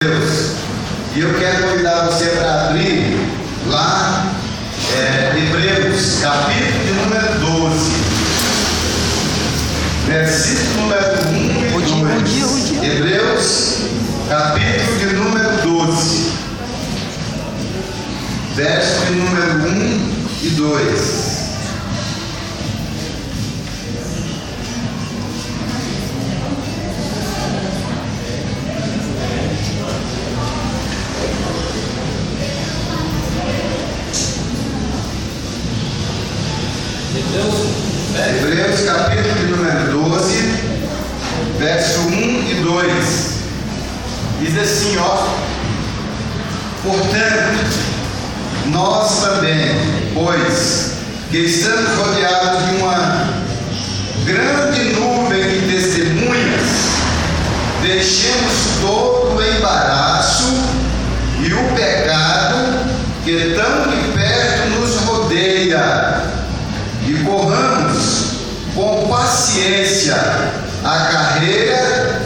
Deus. E eu quero convidar você para abrir lá Hebreus, capítulo de número 12, versículo número 1 e 2. Hebreus, capítulo de número 12, verso de número 1 e 2. Hebreus capítulo de número 12, verso 1 e 2. Diz assim, portanto, nós também, pois que estamos rodeados de uma grande nuvem de testemunhas, deixemos todo o embaraço e o pecado que tão de perto nos rodeia, e corramos com paciência a carreira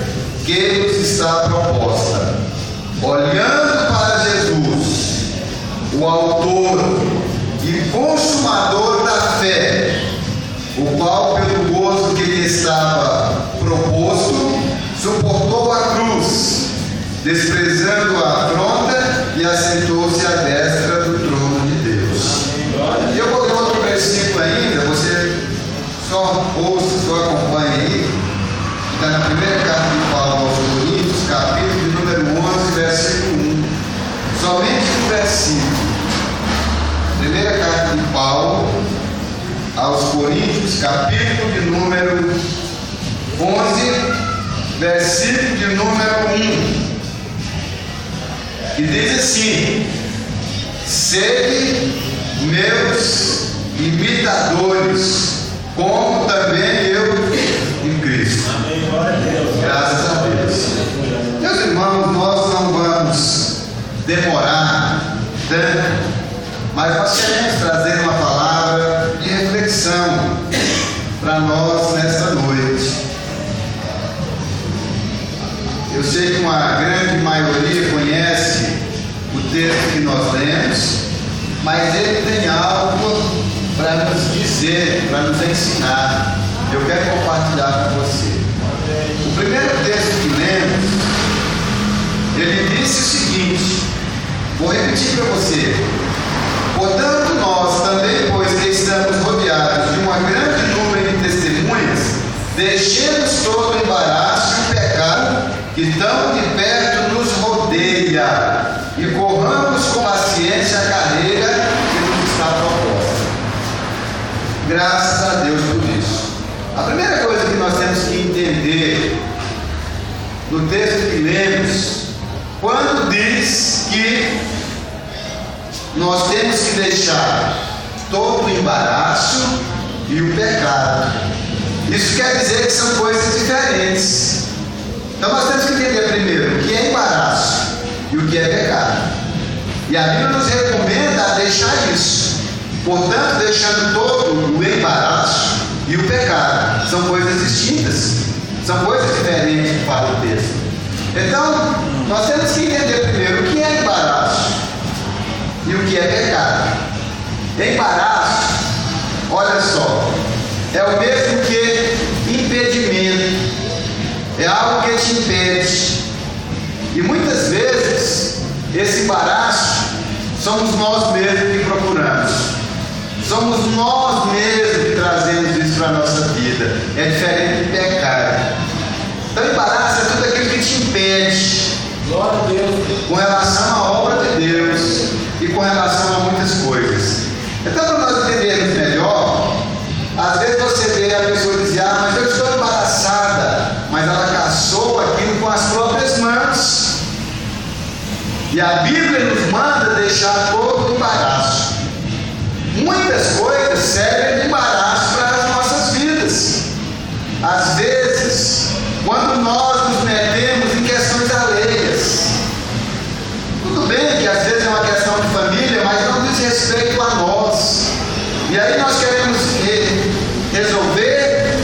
que nos está proposta, olhando para Jesus, o autor e consumador da fé, o qual, pelo gozo que lhe estava proposto, suportou a cruz, desprezando a afronta, e assentou-se à destra do trono de Deus. E eu vou ler outro versículo ainda, você só ouça, só acompanhe aí. Está na primeira carta de Paulo aos Coríntios, capítulo de número 11, versículo 1. Somente um versículo. Primeira carta de Paulo aos Coríntios, capítulo de número 11, versículo de número 1. Que diz assim: sede meus imitadores, como também eu em Cristo. Amém, glória a Deus. Graças a Deus. Meus irmãos, nós não vamos demorar tanto, mas nós queremos trazer uma palavra de reflexão para nós nesta noite. Eu sei que uma grande maioria conhece o texto que nós lemos, mas ele tem algo para nos dizer, para nos ensinar. Eu quero compartilhar com você. O primeiro texto que lemos, ele disse o seguinte, vou repetir para você: portanto, nós também, pois que estamos rodeados de uma grande nuvem de testemunhas, deixemos todo o embaraço e o pecado que tão de perto nos rodeia, e corramos com paciência a carreira que nos está proposta. Graças a Deus por isso. A primeira coisa que nós temos que entender no texto que lemos, quando diz que nós temos que deixar todo o embaraço e o pecado, isso quer dizer que são coisas diferentes. Então nós temos que entender primeiro o que é embaraço e o que é pecado. E a Bíblia nos recomenda a deixar isso. Portanto, deixando todo o embaraço e o pecado. São coisas distintas, são coisas diferentes que fala o texto. Então, nós temos que entender primeiro o que é embaraço e o que é pecado. Embaraço, olha só, é o mesmo que impedimento. É algo que te impede. E muitas vezes, esse embaraço somos nós mesmos que procuramos. Somos nós mesmos que trazemos isso para a nossa vida. É diferente de pecado. Então, embaraço é tudo aquilo que te impede. Glória a Deus. Com relação à obra de Deus e com relação a muitas coisas. Então, para nós entendermos melhor, às vezes você vê a pessoa dizer: mas eu estou embaraçada, mas ela caçou aquilo com as próprias mãos. E a Bíblia nos manda deixar todo o embaraço. Muitas coisas servem de embaraço para as nossas vidas. Às vezes, quando nós nos metemos em questões alheias, tudo bem que às vezes é uma questão de família, mas não diz respeito a nós. E aí nós queremos resolver,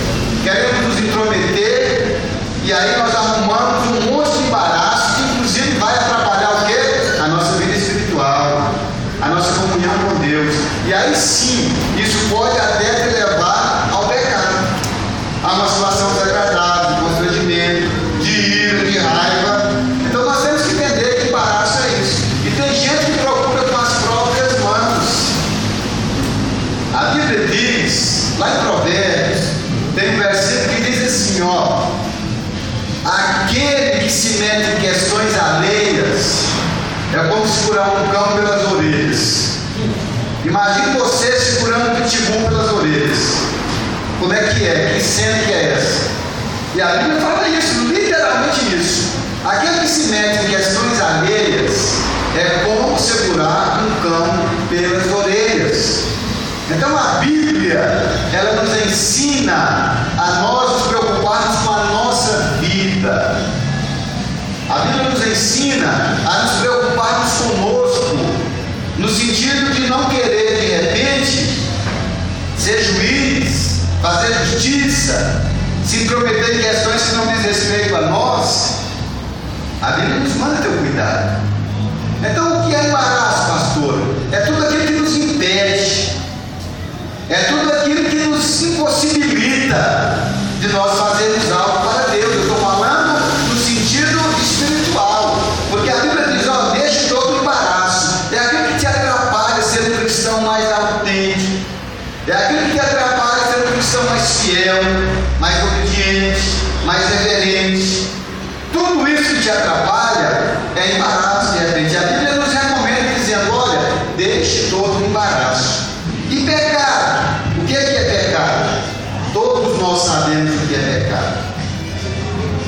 queremos nos intrometer, e aí nós arrumamos um monte de embaraço que inclusive vai se mete em questões alheias é como segurar um cão pelas orelhas. Imagine você segurando um pitbull pelas orelhas. Como é? Que cena que é essa? E a Bíblia fala isso, literalmente isso. Aquele que se mete em questões alheias é como segurar um cão pelas orelhas. Então a Bíblia, ela nos ensina a nós nos preocuparmos com a nossa vida. A Bíblia nos ensina a nos preocuparmos conosco, no sentido de não querer de repente ser juiz, fazer justiça, se intrometer em questões que não diz respeito a nós. A Bíblia nos manda ter cuidado. Então o que é embaraço, pastor? É tudo aquilo que nos impede, é tudo aquilo que nos impossibilita de nós fazermos algo para Deus. Eu estou falando no sentido espiritual, porque a Bíblia diz, ó, deixe todo o embaraço. É aquilo que te atrapalha ser um cristão mais autêntico, é aquilo que te atrapalha ser um cristão mais fiel, mais obediente, mais reverente. Tudo isso que te atrapalha é embaraço de repente. A Bíblia nos recomenda dizendo, olha, deixe todo o embaraço. E pecado, o que é pecado? Todos nós sabemos o que é pecado.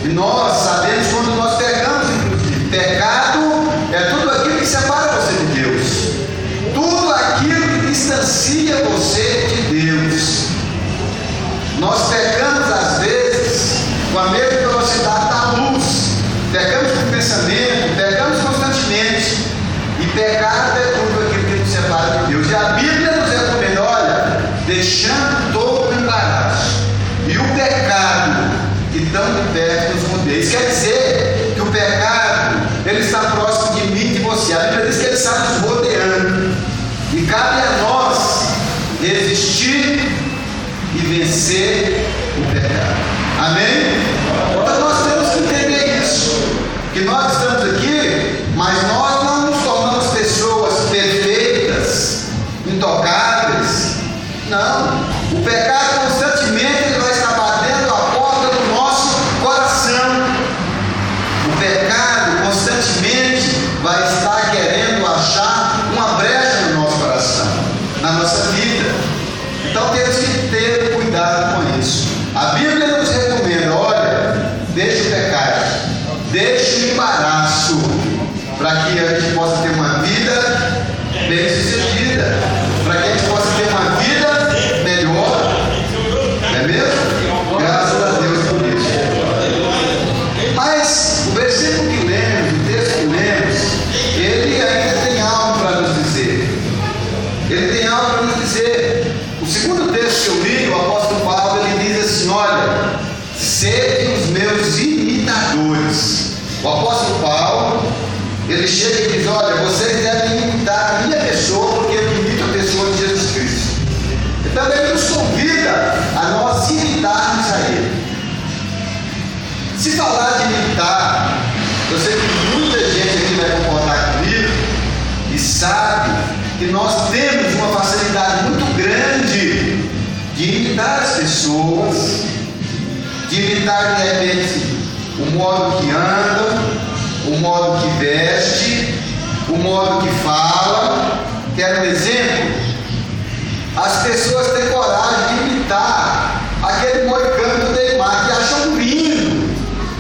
E nós sabemos quando nós pecamos, inclusive. Pecado é tudo aquilo que separa você de Deus, tudo aquilo que distancia você de Deus. Nós pecamos às vezes com a mesma velocidade da luz, pecamos com o pensamento, pecamos constantemente. E pecado é tudo aquilo que nos separa de Deus. E a Bíblia nos recomenda, olha, deixando todo o embaraço e o pecado que tão de perto nos rodeia. Isso quer dizer que o pecado, ele está próximo de mim e de você. A Bíblia diz que ele está nos rodeando. E cabe a nós resistir e vencer o pecado. Amém? Então nós temos que entender isso, que nós estamos aqui, mas nós não nos tornamos pessoas perfeitas, intocáveis. Não, o pecado constantemente ele vai estar batendo a porta do nosso coração. O pecado constantemente vai estar querendo achar uma brecha no nosso coração, na nossa vida. Então temos que ter cuidado com isso. A Bíblia nos recomenda, olha, deixe o pecado, deixe o embaraço, para que a gente possa ter uma vida bem sucedida, para que a gente possa ter uma vida melhor. Não é mesmo? Graças a Deus por isso. Mas o versículo que lemos, o texto que lemos, ele ainda tem algo para nos dizer. Ele tem algo para nos dizer. O segundo texto que eu li, o apóstolo Paulo, ele diz assim, olha, sede os meus imitadores. O apóstolo Paulo, ele chega e diz, olha, vocês devem imitar a minha pessoa, porque eu imito a pessoa de Jesus Cristo. Então ele nos convida a nós imitarmos a ele. Se falar de imitar, eu sei que muita gente aqui vai concordar comigo e sabe que nós temos uma facilidade muito grande de imitar as pessoas, de imitar de repente o modo que anda, o modo que veste, o modo que fala. Quer um exemplo? As pessoas têm coragem de imitar aquele moicano do Neymar, que acham lindo,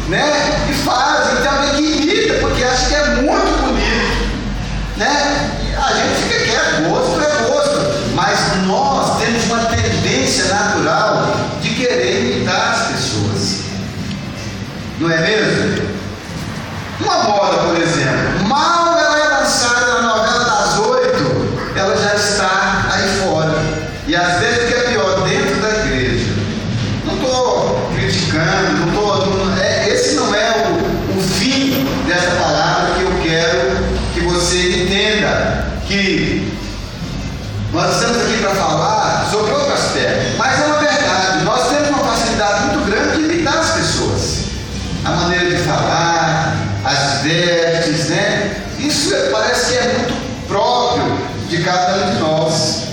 né? E fazem, tem alguém que imita, porque acha que é muito bonito, né? A gente fica quieto, gosto é gosto, mas nós temos uma tendência natural de querer imitar as pessoas, não é mesmo? Uma moda, por exemplo, mal ela é lançada na novela das 8, ela já está aí fora, e às vezes o que é pior, dentro da igreja. Não estou criticando, esse não é o fim dessa palavra que eu quero que você entenda, que nós estamos aqui para falar sobre outro aspecto, mas é uma verdade, nós temos uma facilidade muito grande de imitar as pessoas, a maneira de falar, as vestes, né? Isso parece que é muito próprio de cada um de nós.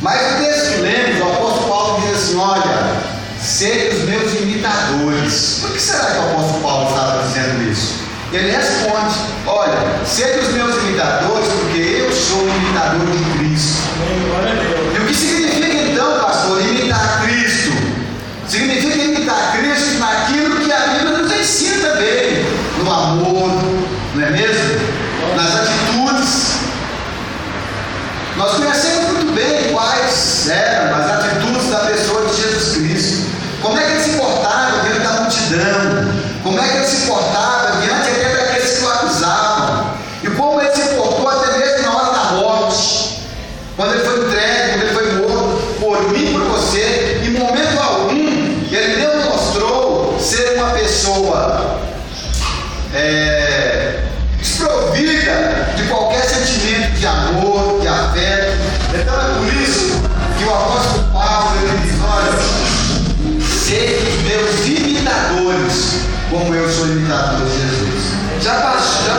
Mas o texto que lemos, o apóstolo Paulo diz assim, olha, sede os meus imitadores. Por que será que o apóstolo Paulo estava dizendo isso? Ele responde: olha, sede os meus imitadores, porque eu sou um imitador de Cristo. E o que significa então, pastor, imitar Cristo? Significa imitar Cristo naquilo que a Bíblia nos ensina também, no amor, não é mesmo? Nas atitudes. Nós conhecemos muito bem quais eram as atitudes da pessoa de Jesus Cristo. Como é que ele se portava diante da multidão? Como é que ele se portava diante até daqueles que o acusavam? E como ele se portou até mesmo na hora da morte, quando ele foi entregue, quando ele foi morto por mim e por você. Em momento algum ele demonstrou ser uma pessoa desprovida de qualquer sentimento de amor, de afeto. Então é por isso que o apóstolo Paulo ele diz: olha, sede meus imitadores, como eu sou imitador de Jesus. Já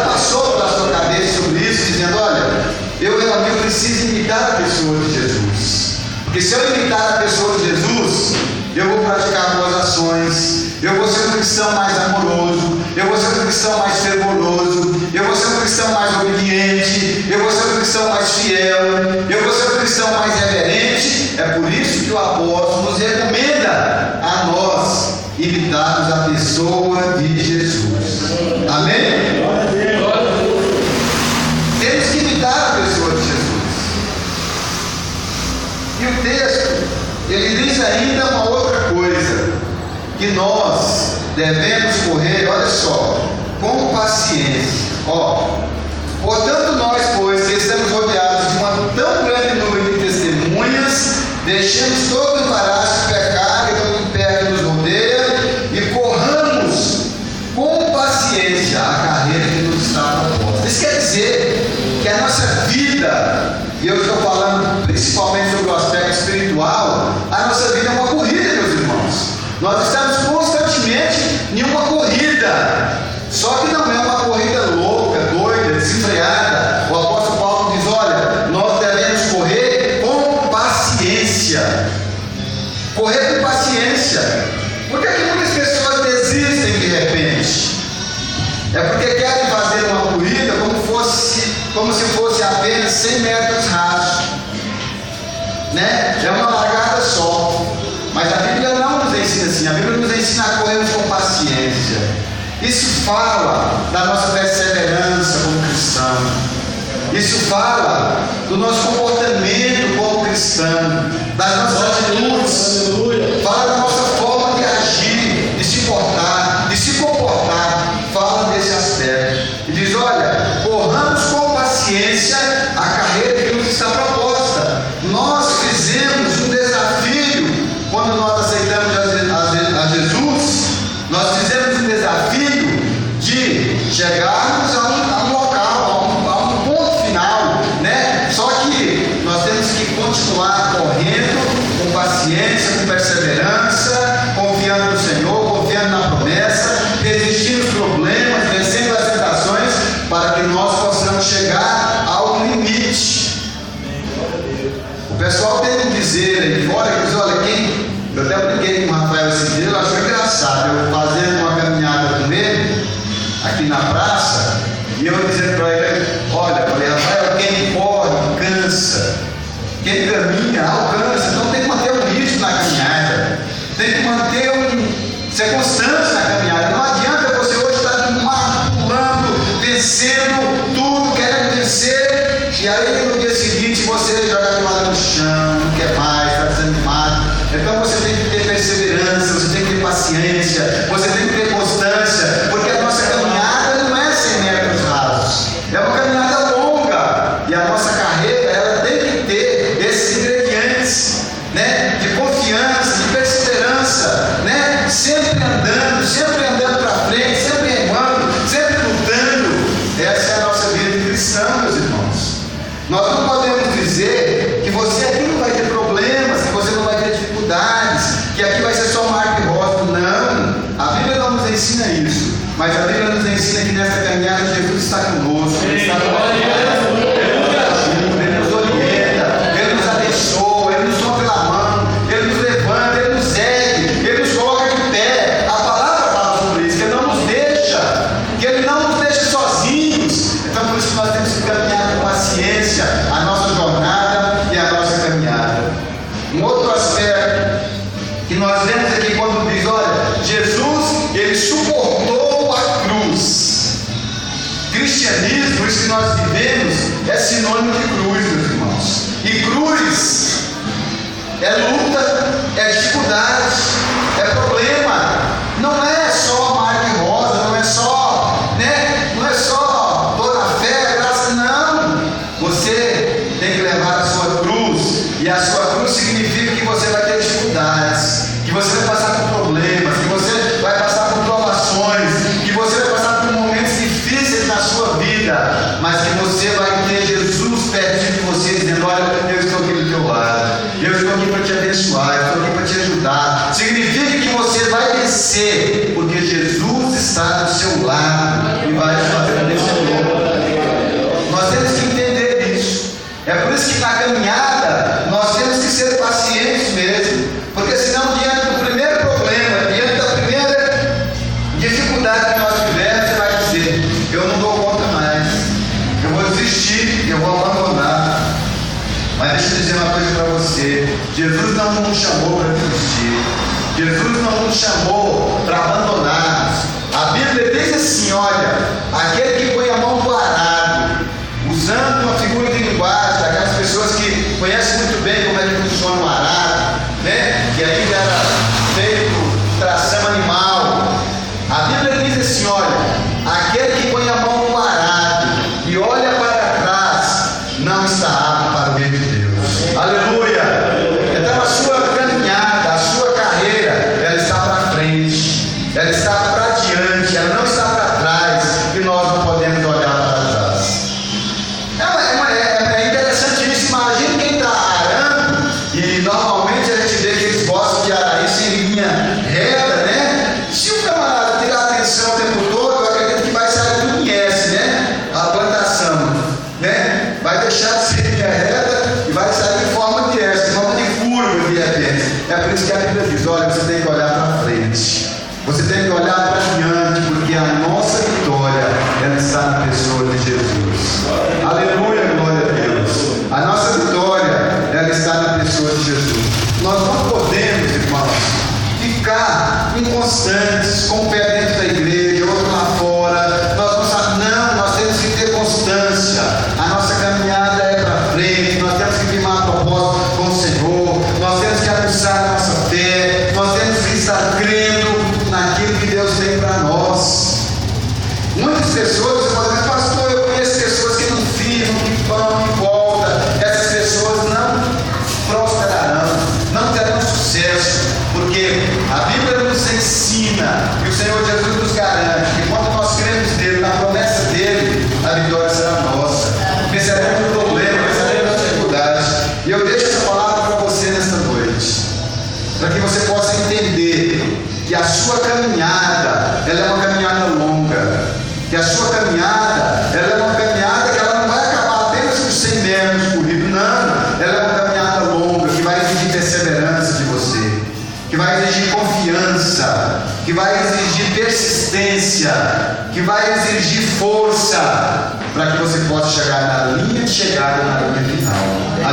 passou pela sua cabeça sobre isso, dizendo: olha, eu realmente preciso imitar a pessoa de Jesus, porque se eu imitar a pessoa de Jesus, eu vou praticar boas ações, eu vou ser um cristão mais amoroso, eu vou ser um cristão mais fervoroso, eu vou ser um cristão mais obediente, eu vou ser um cristão mais fiel, eu vou ser um cristão mais reverente. É por isso que o apóstolo nos recomenda a nós imitarmos a pessoa de Jesus. Amém? Temos que imitar a pessoa de Jesus. E o texto, ele diz ainda uma outra coisa, que nós devemos correr, olha só, com paciência. Portanto nós, pois, que estamos rodeados de uma tão grande número de testemunhas, deixemos todo o embaraço, pecado e todo o império que nos rodeia, e corramos com paciência a carreira que nos está proposta. Isso quer dizer que a nossa vida, e eu estou falando principalmente sobre o aspecto espiritual, a nossa vida é uma corrida, meus irmãos. Nós estamos constantemente em uma corrida, só que não é uma corrida louca, doida, desenfreada. O apóstolo Paulo diz: olha, nós devemos correr com paciência. Correr com paciência. Por que muitas pessoas desistem de repente? É porque querem fazer uma corrida como se fosse apenas 100 metros rasos, né? É uma largada só. Mas a Bíblia não nos ensina assim. A Bíblia nos ensina a corrermos com paciência. Isso fala da nossa perseverança como cristão. Isso fala do nosso comportamento como cristão, das nossas atitudes. Fala da nossa forma de agir, de se portar, de se comportar. Fala desse aspecto. E diz: olha, corramos com paciência a carreira que nos está proposta. Nós fizemos um desafio quando nós aceitamos a Jesus. Nós fizemos um desafio de chegarmos a um local, a um ponto final, né? Só que nós temos que continuar correndo com paciência, com perseverança, confiando no Senhor, confiando na promessa, resistindo aos problemas, vencendo as tentações, para que nós possamos chegar ao limite. O pessoal tem que dizer aí fora, que diz: olha, eu até brinquei com o Rafael esse dia, eu achei engraçado, eu fazendo uma caminhada com ele, aqui na praça, e eu dizendo para ele: olha, falei, Rafael, quem corre, cansa, quem caminha, alcança. Então tem que manter um ritmo na caminhada, tem que manter ser constante na caminhada. Não adianta você hoje estar pulando, vencendo tudo, querendo vencer, e aí no dia seguinte você joga a toalha no chão, não quer mais, está desanimado. Então você tem que ter perseverança, você tem que ter paciência, você tem que ter constância, porque a nossa caminhada não é 100 metros rasos, é uma caminhada longa, e a nossa carreira, ela tem que ter esses ingredientes, né, de confiança, de perseverança, né, sempre andando para frente, sempre remando, sempre lutando. Essa é a nossa vida de cristão, meus irmãos. Nós não podemos dizer que você aqui não vai ter problemas, que você não vai ter dificuldades, que aqui vai ser só mar e rosa. Não, a Bíblia não nos ensina isso, mas a Bíblia nos ensina que nessa caminhada Jesus está conosco, Ele está Ele nos orienta, Ele nos abençoa, Ele nos toma pela mão, Ele nos levanta, Ele nos ergue, Ele nos coloca de pé. A palavra fala sobre Cristianismo, isso que nós vivemos, é sinônimo de cruz, meus irmãos. E cruz é luta, é dificuldade, é problema. Não é só mar de rosa, não é só, né? Não é só toda a fé, graça, não. Você tem que levar a sua cruz, e a sua cruz significa que você vai ter dificuldades, que você vai passar por problemas, que você vai passar por provações, que você vai passar por momentos difíceis na sua vida, mas que você vai ter Jesus pertinho de você, dizendo: olha, eu estou aqui do teu lado, eu estou aqui para te abençoar, eu estou aqui para te ajudar. Significa que você vai vencer, porque Jesus está do seu lado e vai te fazer vencedor. Nós temos que entender isso. É por isso que na caminhada nós temos que ser pacientes mesmo, porque senão, diante do primeiro problema, diante da primeira dificuldade que nós tivermos, você vai dizer: eu não dou conta mais, eu vou desistir, eu vou abandonar. Mas deixa eu dizer uma coisa para você: Jesus não nos chamou para desistir, Jesus não nos chamou para abandonarmos. A Bíblia diz assim: olha, aquele que põe a mão no arado, usando uma figura de linguagem daquelas pessoas que conhecem muito bem como é que funciona o arado, né? Que ainda era feito tração animal. A Bíblia diz assim: olha, aquele que põe a mão no arado e olha para trás não está apto para o reino de Deus. Aleluia! Então a sua caminhada, a sua carreira, ela está para frente, ela está para diante, ela não está para trás, e nós não podemos olhar para trás. É interessante isso. Imagina quem está arando, e normalmente a gente vê que eles gostam de arar isso em linha reta, né? Se o camarada tirar atenção o tempo todo, eu acredito que vai sair do IES, né? A plantação, né? Vai deixar de ser linha reta e vai sair em forma de S, em forma de curva de repente. É por isso que a Bíblia diz: olha, você tem que olhar para frente, você tem que olhar para diante, porque a nossa vitória, ela está na pessoa de Jesus. Aleluia, glória a Deus. A nossa vitória, ela está na pessoa de Jesus. Nós não podemos, irmãos, ficar inconstantes, com o pé dentro da igreja, outro lá fora. Nós temos que ter constância. A nossa caminhada é para frente, nós temos que firmar a propósito com o Senhor, nós temos que aguçar a nossa fé, nós temos que estar crendo naquilo que Deus tem para nós. Muitas pessoas, você pode dizer: pastor, eu conheço pessoas que não firmam, que vão em volta. Essas pessoas não prosperarão, não terão sucesso, porque a Bíblia nos ensina, e o Senhor Jesus nos garante, que quando nós cremos nele, na promessa dele, a vitória será nossa. Venceremos o problema, venceremos as dificuldades. E eu deixo essa palavra para você nesta noite, para que você possa entender que a sua caminhada, ela é uma caminhada longa, que a sua caminhada, ela é uma caminhada que ela não vai acabar apenas com 100 metros corridos, não. Ela é uma caminhada longa, que vai exigir perseverança de você, que vai exigir confiança, que vai exigir persistência, que vai exigir força, para que você possa chegar na linha de chegada, na linha final.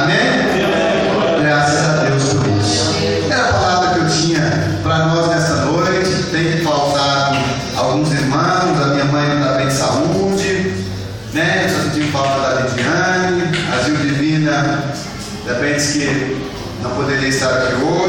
Amém? Graças a Deus por isso. Era a palavra que eu tinha para nós nessa noite. Tem faltado alguns irmãos, a minha mãe não está bem de saúde, né? Eu senti falta da Lidiane, a Gil Divina, depende que não poderia estar aqui hoje.